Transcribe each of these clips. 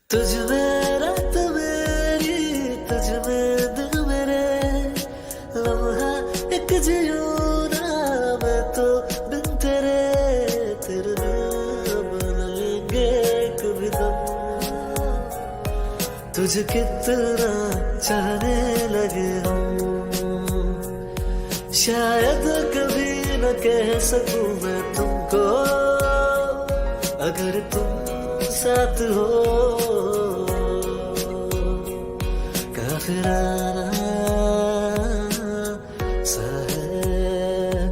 तुझ में रात मेरी, तुझ में दिल मेरे, लम्हा एक जियूं ना मैं तो बिन तेरे, तेरे बिन बन लेंगे कभी दम। तुझे कितना चाहने लगे हम, शायद कभी न कह सकूं मैं तुमको, अगर तुम साथ हो। काफिराना सा है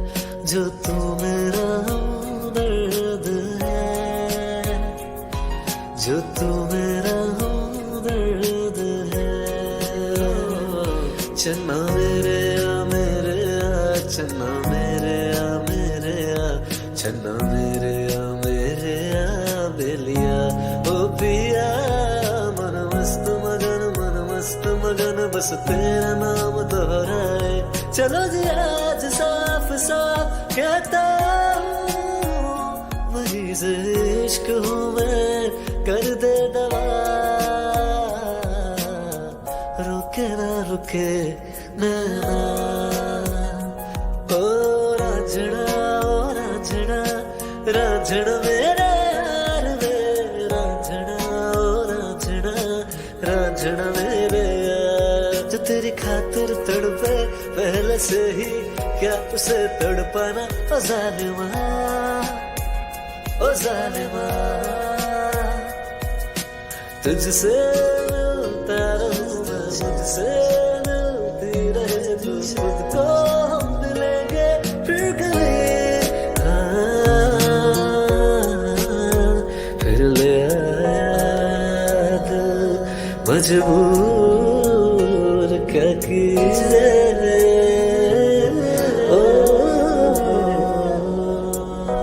जो तू मेरा हमदर्द है, जो तू मेरा हमदर्द है। चन्ना मेरे आ चन्ना मेरे आ चन्ना मेरे आ बेलिया ओ पिया। मन मस्त मगन बस तेरा नाम दोहराए। चलो जी आज साफ साफ कहता हूँ, वही से इश्क हूँ मैं, कर दे दवा। रुके ना रुके नैना, ओ रांझना रांझना मेरे यार वे, रांझना ओ रांझना मेरे यार। जो तेरी खातिर तड़पे पहले से ही, क्या उसे तड़पाना ओ जालिमा, ओ जालिमा। तुझसे मिलता रहूं मैं, मुझसे मिलती रहे तू, खुद को हम मिलेंगे फिर कभी। फिर ले आया दिल मजबूर क्या कीजिए।